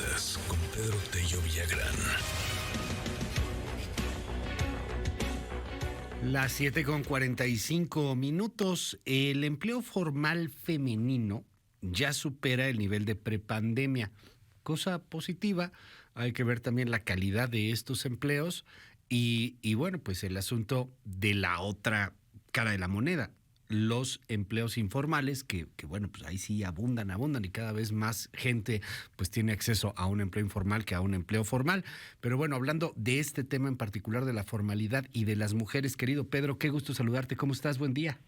Finanzas con Pedro Tello Villagrán. Las 7:45. El empleo formal femenino ya supera el nivel de prepandemia. Cosa positiva, hay que ver también la calidad de estos empleos y bueno, pues el asunto de la otra cara de la moneda, los empleos informales que bueno, pues ahí sí abundan y cada vez más gente pues tiene acceso a un empleo informal que a un empleo formal. Pero bueno, hablando de este tema en particular de la formalidad y de las mujeres, querido Pedro, qué gusto saludarte, ¿cómo estás? Buen día.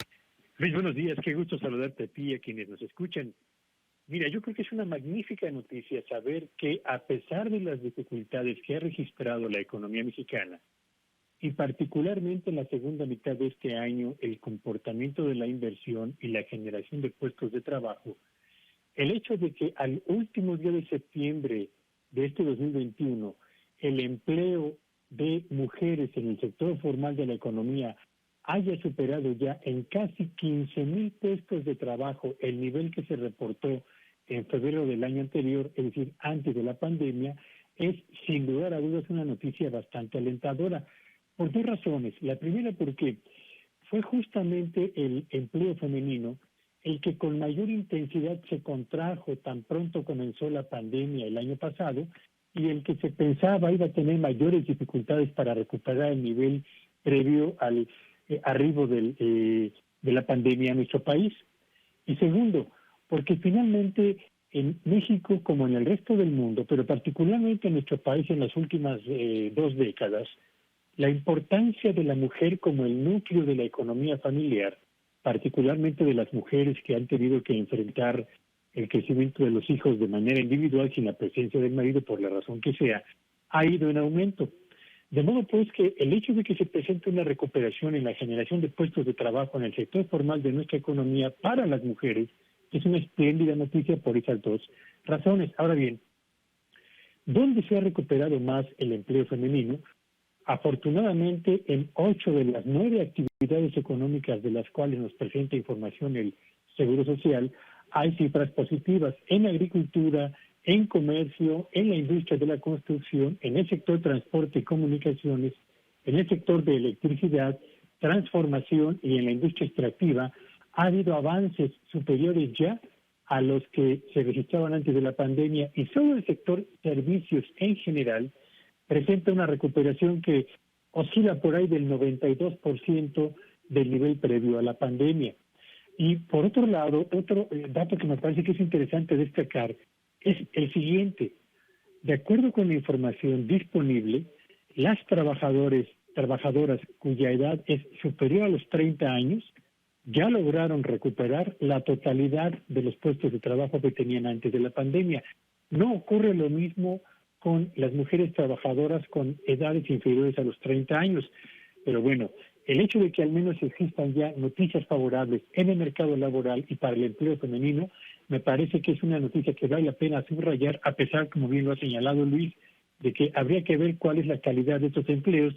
Luis, buenos días, qué gusto saludarte a ti y a quienes nos escuchan. Mira, yo creo que es una magnífica noticia saber que a pesar de las dificultades que ha registrado la economía mexicana, y particularmente en la segunda mitad de este año, el comportamiento de la inversión y la generación de puestos de trabajo, el hecho de que al último día de septiembre de este 2021, el empleo de mujeres en el sector formal de la economía haya superado ya en casi 15,000 puestos de trabajo el nivel que se reportó en febrero del año anterior, es decir, antes de la pandemia, es sin lugar a dudas una noticia bastante alentadora. Por dos razones. La primera porque fue justamente el empleo femenino el que con mayor intensidad se contrajo tan pronto comenzó la pandemia el año pasado y el que se pensaba iba a tener mayores dificultades para recuperar el nivel previo al arribo de la pandemia a nuestro país. Y segundo, porque finalmente en México, como en el resto del mundo, pero particularmente en nuestro país en las últimas 2 décadas, la importancia de la mujer como el núcleo de la economía familiar, particularmente de las mujeres que han tenido que enfrentar el crecimiento de los hijos de manera individual sin la presencia del marido por la razón que sea, ha ido en aumento. De modo pues que el hecho de que se presente una recuperación en la generación de puestos de trabajo en el sector formal de nuestra economía para las mujeres es una espléndida noticia por esas dos razones. Ahora bien, ¿dónde se ha recuperado más el empleo femenino? Afortunadamente, en 8 de las 9 actividades económicas de las cuales nos presenta información el Seguro Social, hay cifras positivas en agricultura, en comercio, en la industria de la construcción, en el sector transporte y comunicaciones, en el sector de electricidad, transformación y en la industria extractiva. Ha habido avances superiores ya a los que se registraban antes de la pandemia y solo el sector servicios en general presenta una recuperación que oscila por ahí del 92% del nivel previo a la pandemia. Y por otro lado, otro dato que me parece que es interesante destacar es el siguiente. De acuerdo con la información disponible, las trabajadoras cuya edad es superior a los 30 años ya lograron recuperar la totalidad de los puestos de trabajo que tenían antes de la pandemia. No ocurre lo mismo con las mujeres trabajadoras con edades inferiores a los 30 años. Pero bueno, el hecho de que al menos existan ya noticias favorables en el mercado laboral y para el empleo femenino, me parece que es una noticia que vale la pena subrayar, a pesar, como bien lo ha señalado Luis, de que habría que ver cuál es la calidad de estos empleos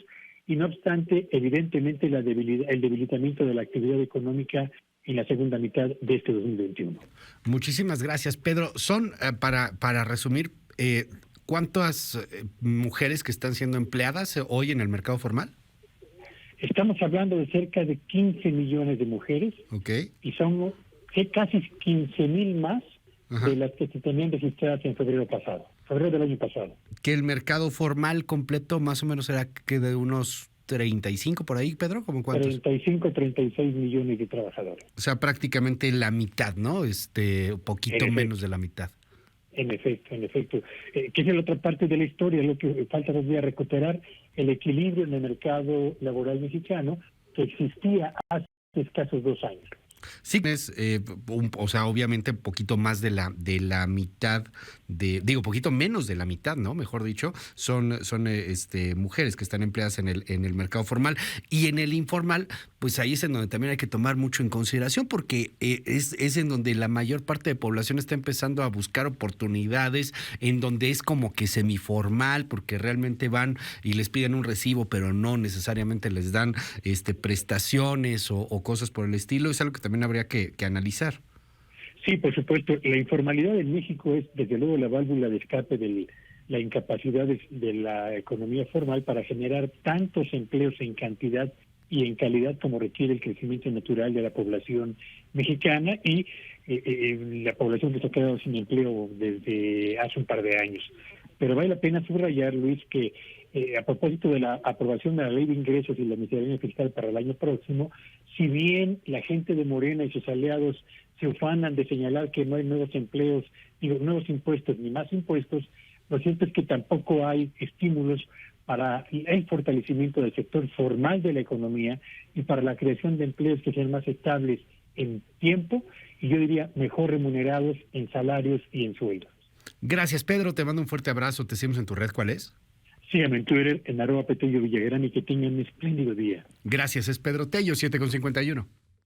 y no obstante, evidentemente, el debilitamiento de la actividad económica en la segunda mitad de este 2021. Muchísimas gracias, Pedro. Son, para resumir, ¿cuántas mujeres que están siendo empleadas hoy en el mercado formal? Estamos hablando de cerca de 15 millones de mujeres. Okay. Y son casi 15,000 más. Ajá. De las que se tenían registradas en febrero del año pasado. Que el mercado formal completo más o menos era que de unos 35 por ahí, Pedro, ¿cómo cuántos? 35, 36 millones de trabajadores. O sea, prácticamente la mitad, ¿no? Poquito menos de la mitad. En efecto. Que es la otra parte de la historia, lo que falta todavía recuperar el equilibrio en el mercado laboral mexicano que existía hace escasos 2 años. Sí, es, o sea, obviamente un poquito más de la mitad, poquito menos de la mitad, ¿no? Mejor dicho, son mujeres que están empleadas en el mercado formal y en el informal, pues ahí es en donde también hay que tomar mucho en consideración porque es en donde la mayor parte de población está empezando a buscar oportunidades, en donde es como que semiformal, porque realmente van y les piden un recibo, pero no necesariamente les dan prestaciones o cosas por el estilo. Es algo que también habría que analizar. Sí, por supuesto. La informalidad en México es, desde luego, la válvula de escape de la incapacidad de la economía formal para generar tantos empleos en cantidad y en calidad como requiere el crecimiento natural de la población mexicana y la población que se ha quedado sin empleo desde hace un par de años. Pero vale la pena subrayar, Luis, que a propósito de la aprobación de la Ley de Ingresos y la miscelánea fiscal para el año próximo, si bien la gente de Morena y sus aliados se ufanan de señalar que no hay nuevos empleos, nuevos impuestos ni más impuestos, lo cierto es que tampoco hay estímulos para el fortalecimiento del sector formal de la economía y para la creación de empleos que sean más estables en tiempo y yo diría mejor remunerados en salarios y en sueldos. Gracias, Pedro. Te mando un fuerte abrazo. Te seguimos en tu red. ¿Cuál es? Síganme en Twitter en @Petello Villagrán y que tengan un espléndido día. Gracias. Es Pedro Tello, 7:51.